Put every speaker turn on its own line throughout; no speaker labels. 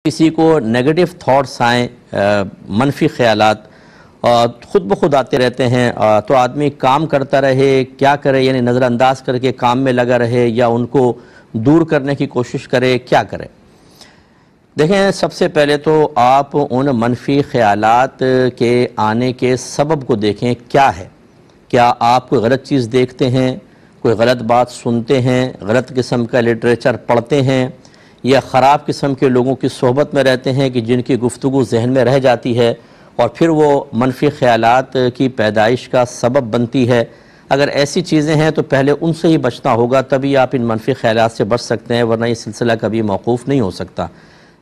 کسی کو negative thoughts آئیں، منفی خیالات خود بخود آتے رہتے ہیں، تو آدمی کام کرتا رہے، کیا کرے؟ یعنی نظر انداز کر کے کام میں لگا رہے یا ان کو دور کرنے کی کوشش کرے، کیا کرے؟ دیکھیں، سب سے پہلے تو آپ ان منفی خیالات کے آنے کے سبب کو دیکھیں کیا ہے۔ کیا آپ کوئی غلط چیز دیکھتے ہیں، کوئی غلط بات سنتے ہیں، غلط قسم کا لٹریچر پڑھتے ہیں، یا خراب قسم کے لوگوں کی صحبت میں رہتے ہیں کہ جن کی گفتگو ذہن میں رہ جاتی ہے اور پھر وہ منفی خیالات کی پیدائش کا سبب بنتی ہے؟ اگر ایسی چیزیں ہیں تو پہلے ان سے ہی بچنا ہوگا، تبھی آپ ان منفی خیالات سے بچ سکتے ہیں، ورنہ یہ سلسلہ کبھی موقوف نہیں ہو سکتا۔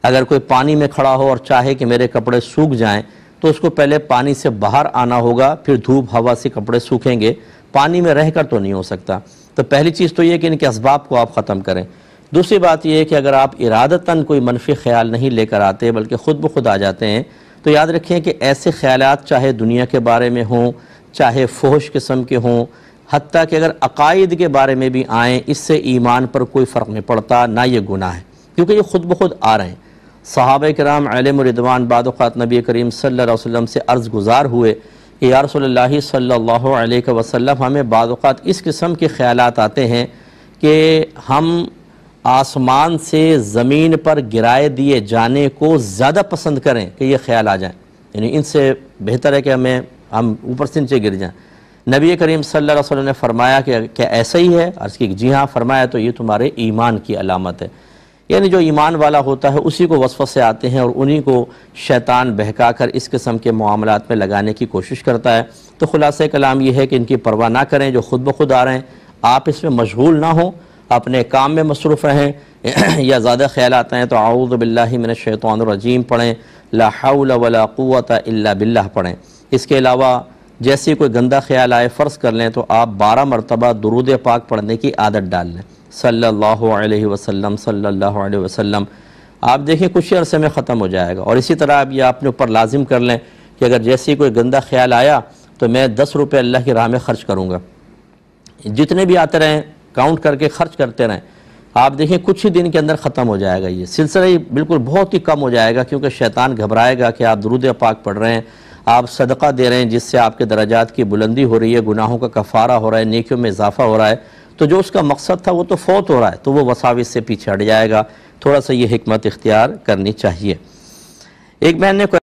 اگر کوئی پانی میں کھڑا ہو اور چاہے کہ میرے کپڑے سوکھ جائیں تو اس کو پہلے پانی سے باہر آنا ہوگا، پھر دھوپ ہوا سے کپڑے سوکھیں گے، پانی میں رہ کر تو نہیں ہو سکتا۔ تو پہلی چیز تو یہ کہ ان کے اسباب کو آپ ختم کریں۔ دوسری بات یہ ہے کہ اگر آپ ارادتاً کوئی منفی خیال نہیں لے کر آتے بلکہ خود بخود آ جاتے ہیں، تو یاد رکھیں کہ ایسے خیالات چاہے دنیا کے بارے میں ہوں، چاہے فحش قسم کے ہوں، حتیٰ کہ اگر عقائد کے بارے میں بھی آئیں، اس سے ایمان پر کوئی فرق نہیں پڑتا، نہ یہ گناہ ہے، کیونکہ یہ خود بخود آ رہے ہیں۔ صحابہ کرام علیہم رضوان بعد اوقات نبی کریم صلی اللہ علیہ وسلم سے عرض گزار ہوئے کہ یا رسول اللہ صلی اللہ علیہ وسلم، ہمیں بعد اوقات اس قسم کے خیالات آتے ہیں کہ ہم آسمان سے زمین پر گرائے دیے جانے کو زیادہ پسند کریں کہ یہ خیال آ جائیں، یعنی ان سے بہتر ہے کہ ہم اوپر سے نیچے گر جائیں۔ نبی کریم صلی اللہ علیہ وسلم نے فرمایا کہ کیا ایسا ہی ہے؟ عرض کی جی ہاں۔ فرمایا تو یہ تمہارے ایمان کی علامت ہے، یعنی جو ایمان والا ہوتا ہے اسی کو وسوسے آتے ہیں اور انہی کو شیطان بہکا کر اس قسم کے معاملات میں لگانے کی کوشش کرتا ہے۔ تو خلاصہ کلام یہ ہے کہ ان کی پرواہ نہ کریں، جو خود بخود آ رہے ہیں آپ اس میں مشغول نہ ہوں، اپنے کام میں مصروف رہیں، یا زیادہ خیالات ہیں تو اعوذ باللہ من الشیطان الرجیم پڑھیں، لا حول ولا قوت الا باللہ پڑھیں۔ اس کے علاوہ جیسے کوئی گندہ خیال آئے، فرض کر لیں تو آپ 12 مرتبہ درود پاک پڑھنے کی عادت ڈال لیں، صلی اللہ علیہ وسلم صلی اللہ علیہ وسلم۔ آپ دیکھیں کچھ ہی عرصے میں ختم ہو جائے گا۔ اور اسی طرح آپ یہ اپنے اوپر لازم کر لیں کہ اگر جیسے کوئی گندہ خیال آیا تو میں 10 روپے اللہ کی راہ میں خرچ کروں گا، جتنے بھی آتے رہیں کاؤنٹ کر کے خرچ کرتے رہیں۔ آپ دیکھیں کچھ ہی دن کے اندر ختم ہو جائے گا، یہ سلسلہ ہی بالکل بہت ہی کم ہو جائے گا، کیونکہ شیطان گھبرائے گا کہ آپ درود پاک پڑھ رہے ہیں، آپ صدقہ دے رہے ہیں جس سے آپ کے درجات کی بلندی ہو رہی ہے، گناہوں کا کفارہ ہو رہا ہے، نیکیوں میں اضافہ ہو رہا ہے، تو جو اس کا مقصد تھا وہ تو فوت ہو رہا ہے، تو وہ وساوس سے پیچھے ہٹ جائے گا۔ تھوڑا سا یہ حکمت اختیار کرنی چاہیے۔ ایک بہن نے